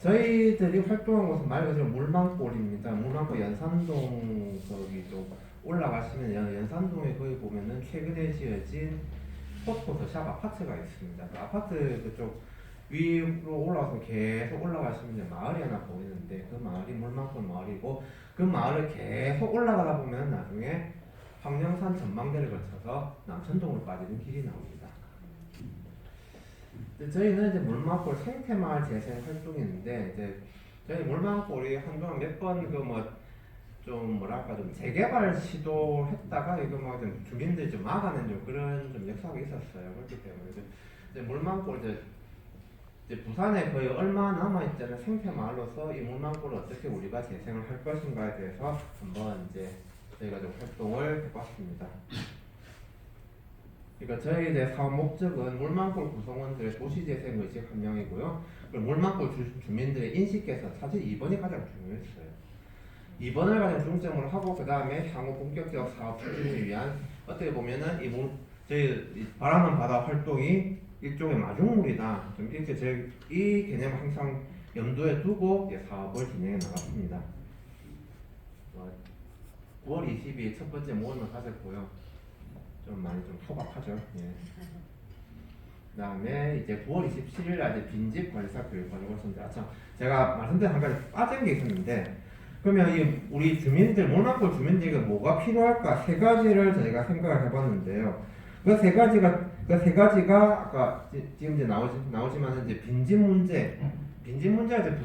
저희들이 활동한 곳은 말 그대로 물망골입니다. 물망골 연산동 거기 좀 올라가시면 연산동에 거기 보면은 최근에 지어진 포스코더 샵 아파트가 있습니다. 그 아파트 그쪽 위로 올라가서 계속 올라가시면 이제 마을이 하나 보이는데 그 마을이 물망골 마을이고 그 마을을 계속 올라가다 보면 나중에 황령산 전망대를 거쳐서 남천동으로 빠지는 길이 나옵니다. 저희는 이제 물망골 생태마을 재생 활동인데 이제 저희 물망골이 한동안 몇 번 그 뭐 좀 뭐랄까 좀 재개발 시도했다가 이거 뭐 좀 주민들 좀 막아낸 좀 그런 좀 역사가 있었어요. 그렇기 때문에 이제 물망골 이제 부산에 거의 얼마 남아 있잖아요. 생태마을로서 이 물망골을 어떻게 우리가 재생을 할 것인가에 대해서 한번 이제 저희가 좀 활동을 해봤습니다. 그러니까 저희 이제 사업 목적은 물망골 구성원들의 도시재생 의식 함량이고요. 그리고 물망골 주민들의 인식 개선, 사실 2번이 가장 중요했어요. 2번을 가장 중점으로 하고 그 다음에 향후 본격적 사업 추진을 위한 어떻게 보면은 저희 바람은 바다 활동이 일종의 마중물이다. 좀 이렇게 저희 이 개념을 항상 염두에 두고 사업을 진행해 나갔습니다. 9월 22일 첫 번째 모임을 가졌고요. 좀 많이 좀 소박하죠. 예. 그 다음에 이제 9월 27일 날 이제 빈집 관리사 교육 과정을 선택. 제가 말씀드린 한 가지 빠진 게 있었는데, 그러면 이 우리 주민들, 물망골 주민들에게 뭐가 필요할까? 세 가지를 저희가 생각을 해봤는데요. 그 세 가지가 아까 지금 이제 나오지만 이제 빈집 문제가 이제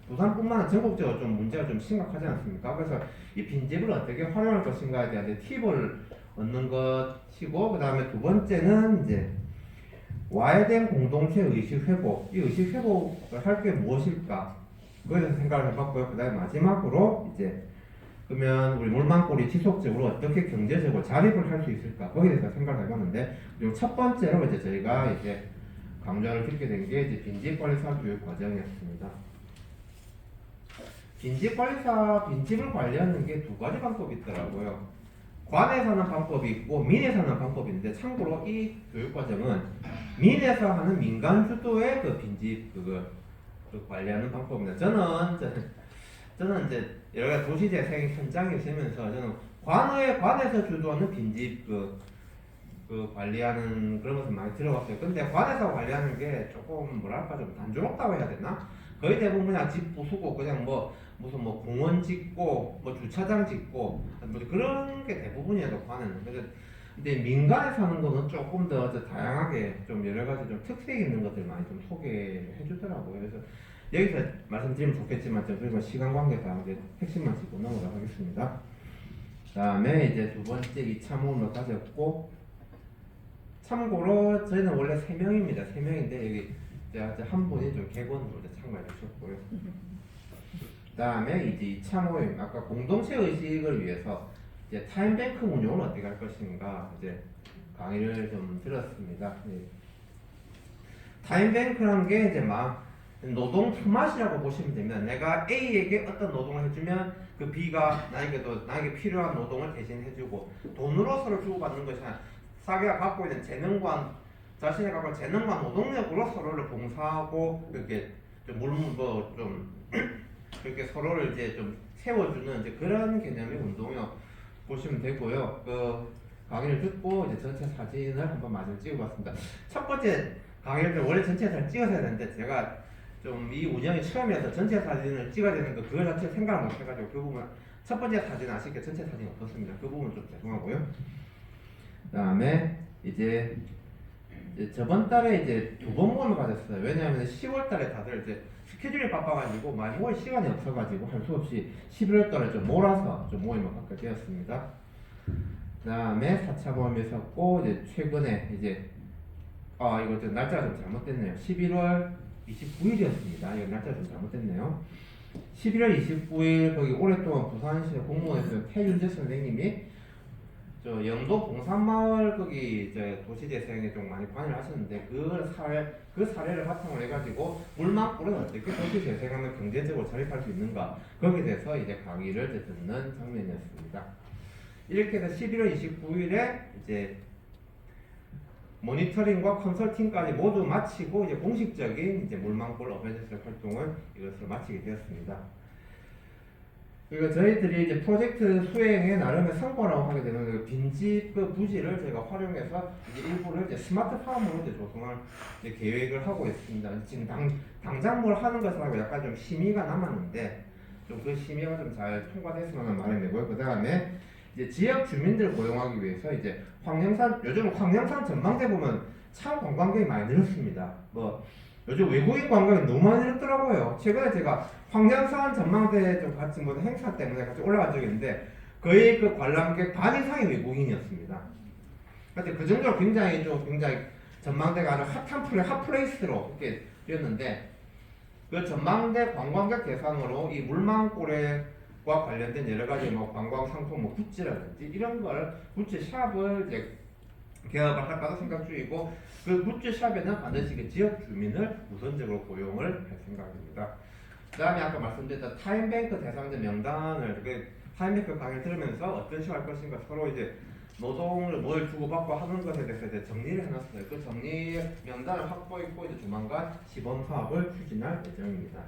부산뿐만 아니라 전국적으로 좀 문제가 좀 심각하지 않습니까? 그래서 이 빈집을 어떻게 활용할 것인가에 대한 이제 팁을 얻는 것이고, 그 다음에 두 번째는 이제 와해된 공동체 의식 회복, 이 의식 회복을 할 게 무엇일까? 그거에 대해서 생각을 해봤고요. 그 다음에 마지막으로 이제 그러면 우리 물망골이 지속적으로 어떻게 경제적으로 자립을 할 수 있을까? 거기에 대해서 생각을 해봤는데, 그리고 첫 번째로 이제 저희가 이제 강좌를 듣게 된 게 이제 빈집관리사 교육 과정이었습니다. 빈집을 관리하는 게 두 가지 방법이 있더라고요. 관에서 하는 방법이 있고 민에서 하는 방법인데, 참고로 이 교육과정은 민에서 하는 민간 주도의 그 빈집 그 관리하는 방법입니다. 저는 이제 여러 가지 도시재생 현장에 있으면서 저는 관에서 주도하는 빈집 그 관리하는 그런 것을 많이 들어봤어요. 근데 관에서 관리하는 게 조금 뭐랄까 좀 단조롭다고 해야 되나? 거의 대부분 그냥 집 부수고 그냥 무슨 공원 짓고 주차장 짓고 뭐 그런 게 대부분이에요. 관에는. 근데 민간에 사는 거는 조금 더 다양하게 좀 여러 가지 좀 특색 있는 것들 많이 좀 소개해 주더라고요. 그래서 여기서 말씀드리면 좋겠지만 그리고 시간 관계상 이제 핵심만 짚고 넘어가도록 하겠습니다. 다음에 이제 두 번째 2차 모임을 가졌고, 참고로 저희는 원래 3명입니다. 3명인데 여기 제가 한 분이 좀 객원으로 참가해 주셨고요. 다음에 이제 2차 모임, 아까 공동체 의식을 위해서 이제 타임뱅크 운용을 어떻게 할 것인가 이제 강의를 좀 들었습니다. 네. 타임뱅크라는 게 이제 노동 품앗이라고 보시면 됩니다. 내가 A에게 어떤 노동을 해주면 그 B가 나에게 필요한 노동을 대신 해주고 돈으로 서로 주고받는 것이 아니라 자기가 갖고 있는 자신이 갖고 있는 재능과 노동력으로 서로를 봉사하고 이렇게 그렇게 서로를 이제 좀 세워주는 이제 그런 개념의 운동이라고 보시면 되고요. 그 강의를 듣고 이제 전체 사진을 한번 마저 찍어봤습니다. 첫 번째 강의를 원래 전체 사진 찍어야 되는데 제가 좀 이 운영이 처음이어서 전체 사진을 찍어야 되는 그거 자체 생각을 못 해가지고 그 부분 첫 번째 사진 아쉽게 전체 사진이 없었습니다. 그 부분 좀 죄송하고요. 그 다음에 이제 저번 달에 이제 2번 모임을 가졌어요. 왜냐하면 10월 달에 다들 이제 스케줄이 바빠가지고 많이 모일 시간이 없어가지고 할 수 없이 11월 달에 좀 몰아서 좀 모임을 갖게 되었습니다. 그 다음에 4차 모임이 있었고, 이제 최근에 이제 이거 좀 날짜가 좀 잘못됐네요. 11월 29일이었습니다. 이거 날짜가 좀 잘못됐네요. 11월 29일 거기 오랫동안 부산시 공무원에서 태윤재 선생님이 영도 봉산마을 거기 도시재생에 좀 많이 관여를 하셨는데 그 사례를 바탕으로 해가지고 물망골은 어떻게 도시재생하면 경제적으로 자립할 수 있는가, 거기에 대해서 이제 강의를 듣는 장면이었습니다. 이렇게 해서 11월 29일에 이제 모니터링과 컨설팅까지 모두 마치고 이제 공식적인 이제 물망골 어벤져스 활동을 이것으로 마치게 되었습니다. 그리고 저희들이 이제 프로젝트 수행에 나름의 성과라고 하게 되는 그 빈집 그 부지를 저희가 활용해서 이제 일부를 이제 스마트 팜으로 이제 조성할 이제 계획을 하고 있습니다. 지금 당장 뭘 하는 것을 하고 약간 좀 심의가 남았는데 좀 그 심의가 좀 잘 통과됐으면 하는 바람이고요. 그 다음에 이제 지역 주민들을 고용하기 위해서 이제 요즘 황령산 전망대 보면 참 관광객이 많이 늘었습니다. 뭐 요즘 외국인 관광이 너무 많이 늘었더라고요. 최근에 제가 황령산 전망대 좀 같이 뭐 행사 때문에 같이 올라간 적이 있는데 거의 그 관람객 반 이상이 외국인이었습니다. 근데 그 정도로 굉장히 전망대가 아주 핫플레이스로 이렇게 되었는데 그 전망대 관광객 대상으로 이 물망골과 관련된 여러 가지 뭐 관광 상품 뭐 굿즈라든지 이런 걸 굿즈 샵을 이제 개업을 할까도 생각 중이고 그 굿즈 샵에는 반드시 그 지역 주민을 우선적으로 고용을 할 생각입니다. 그 다음에 아까 말씀드렸던 타임뱅크 대상자 명단을 그 타임뱅크 강의를 들으면서 어떤 식으로 할 것인가 서로 이제 노동을 뭘 주고받고 하는 것에 대해서 이제 정리를 해놨어요. 그 정리 명단을 확보했고 이제 조만간 시범 사업을 추진할 예정입니다.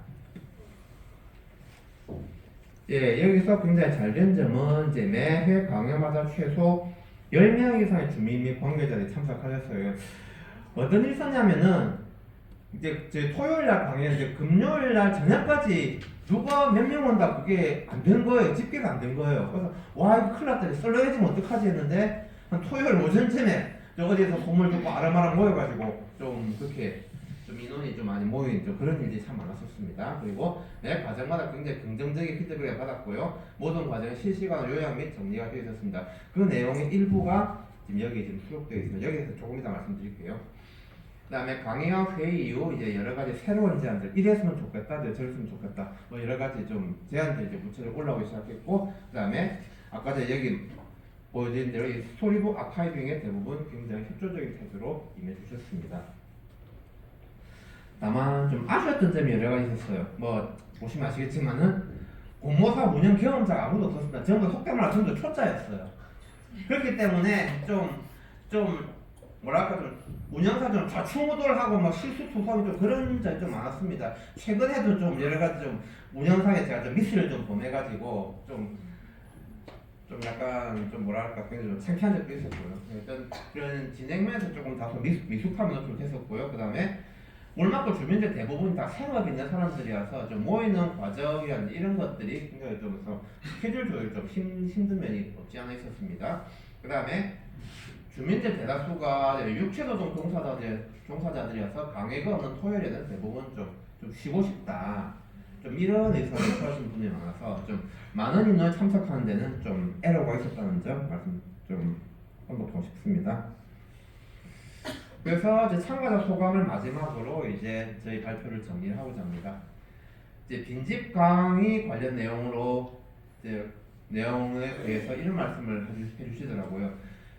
예, 여기서 굉장히 잘 된 점은 이제 매회 강연마다 최소 10명 이상의 주민 및 관계자들이 참석하셨어요. 어떤 일이 있었냐면은 이제 토요일날 강연 이제 금요일날 저녁까지 누가 몇 명 온다 그게 안 된 거예요. 집계가 안 된 거예요. 그래서 와 이거 큰일 났다. 썰러해지면 어떡하지 했는데 한 토요일 오전쯤에 어디에서 소문을 듣고 아람아람 모여가지고 좀 그렇게 좀 인원이 좀 많이 모인 좀 그런 일들이 참 많았었습니다. 그리고 매 과정마다 굉장히 긍정적인 피드백을 받았고요. 모든 과정이 실시간으로 요약 및 정리가 되어 있었습니다. 그 내용의 일부가 지금 여기에 지금 수록되어 있습니다. 여기에서 조금 이따 말씀드릴게요. 그 다음에 강의와 회의 이후 이제 여러 가지 새로운 제안들 이랬으면 좋겠다, 저랬으면 좋겠다, 뭐 여러 가지 좀 제안들이 이제 구체적으로 올라오기 시작했고, 그 다음에 아까 전에 여기 보여드린 대로 이 스토리북 아카이빙의 대부분 굉장히 협조적인 태도로 임해주셨습니다. 다만 좀 아쉬웠던 점이 여러 가지 있었어요. 뭐 보시면 아시겠지만은 공모사 운영 경험자가 아무도 없었습니다. 전부 속된 말로 전부 초짜였어요. 그렇기 때문에 좀 뭐랄까 좀 운영사 좀 좌충우돌하고 막 실수투성이 좀 그런 점이 좀 많았습니다. 최근에도 좀 여러 가지 좀 운영상에 제가 좀 미스를 좀 범해가지고 좀 약간 좀 뭐랄까 굉장히 좀 창피한 적도 있었고요. 일단 그런 진행면에서 조금 다소 미숙함이 좀 됐었고요. 그 다음에 물막골 주민들 대부분 다 생업 있는 사람들이어서 좀 모이는 과정이라든지 이런 것들이 굉장히 좀 스케줄 조율이 좀 힘든 면이 없지 않아 있었습니다. 그 다음에 주민들 대다수가 육체노동 종사자들이어서 강의가 없는 토요일에는 대부분 좀 쉬고 싶다. 좀 이런 의사를 표하시는 분이 많아서 좀 많은 인원이 참석하는 데는 좀 에러가 있었다는 점 말씀 좀 언급하고 싶습니다. 그래서 이제 참가자 소감을 마지막으로 이제 저희 발표를 정리하고자 합니다. 이제 빈집 강의 관련 내용으로 이제 내용에 대해서 이런 말씀을 해주시더라고요.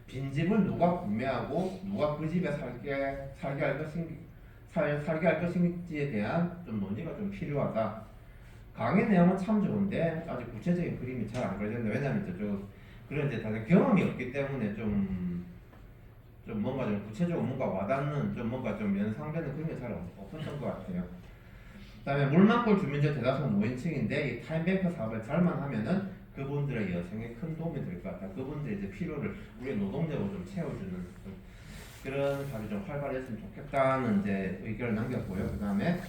빈집을 누가 구매하고 누가 그 집에 살게 할 것인지에 대한 좀 논의가 좀 필요하다. 강의 내용은 참 좋은데 아직 구체적인 그림이 잘 안 그려졌는데 왜냐하면 그런 이제 다들 경험이 없기 때문에 좀 뭔가 좀 구체적으로 뭔가 와닿는 좀 뭔가 좀 연상되는 그런 게 잘 없었던 것 같아요. 그다음에 물막골 주민들 대다수는 노인층인데 이 타임뱅크 사업을 잘만 하면은 그분들의 여성에 큰 도움이 될 것 같다. 그분들의 이제 필요를 우리 노동력으로 좀 채워주는 그런 사업이 좀 활발했으면 좋겠다는 이제 의견을 남겼고요. 그 다음에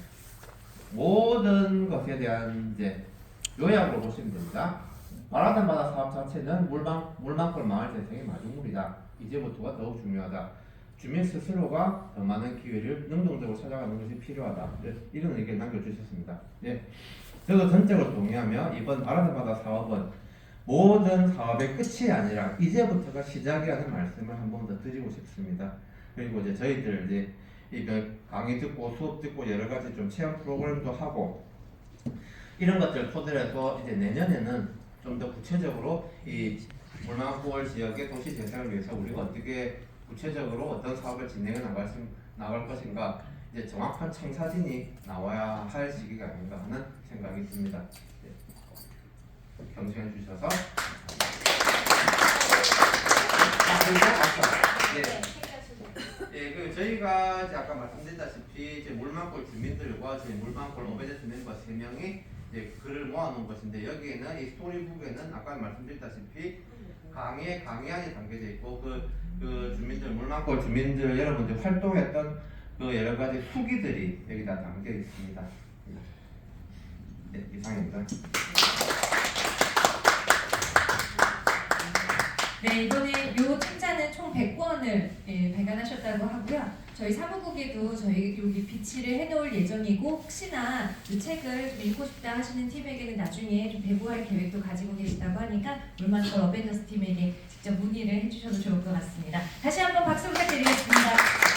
모든 것에 대한 이제 요약으로 보시면 됩니다. 바라던 바다 사업 자체는 물망골 마을 재생의 마중물이다. 이제부터가 더욱 중요하다. 주민 스스로가 더 많은 기회를 능동적으로 찾아가는 것이 필요하다. 이런 의견을 남겨주셨습니다. 예. 저도 전적으로 동의하며 이번 바라던 바다 사업은 모든 사업의 끝이 아니라 이제부터가 시작이라는 말씀을 한 번 더 드리고 싶습니다. 그리고 이제 저희들 이제 이거 강의 듣고 수업 듣고 여러 가지 좀 체험 프로그램도 하고 이런 것들 토대로 해서 이제 내년에는 좀 더 구체적으로 이 물망골 지역의 도시 재생을 위해서 우리가 어떻게 구체적으로 어떤 사업을 진행해 나갈 것인가 이제 정확한 청사진이 나와야 할 시기가 아닌가 하는 생각이 듭니다. 네. 경청해 주셔서 그리고 아까 저희가 이제 아까 말씀드렸다시피 이제 물만골 주민들과 저희 물만골 오베데스 멤버 3명이 이제 글을 모아놓은 것인데 여기에는 이 스토리북에는 아까 말씀드렸다시피 강의안이 담겨져 있고 그 주민들 물만골 주민들 여러분들 활동했던 그 여러 가지 후기들이 여기다 담겨 있습니다. 네, 이상입니다. 네, 이번에 요 책자는 총 100권을 발간하셨다고 하고요. 저희 사무국에도 저희 여기 비치를 해놓을 예정이고 혹시나 이 책을 좀 읽고 싶다 하시는 팀에게는 나중에 좀 배부할 계획도 가지고 계시다고 하니까 물만골 어베너스 팀에게 직접 문의를 해주셔도 좋을 것 같습니다. 다시 한번 박수 부탁드리겠습니다.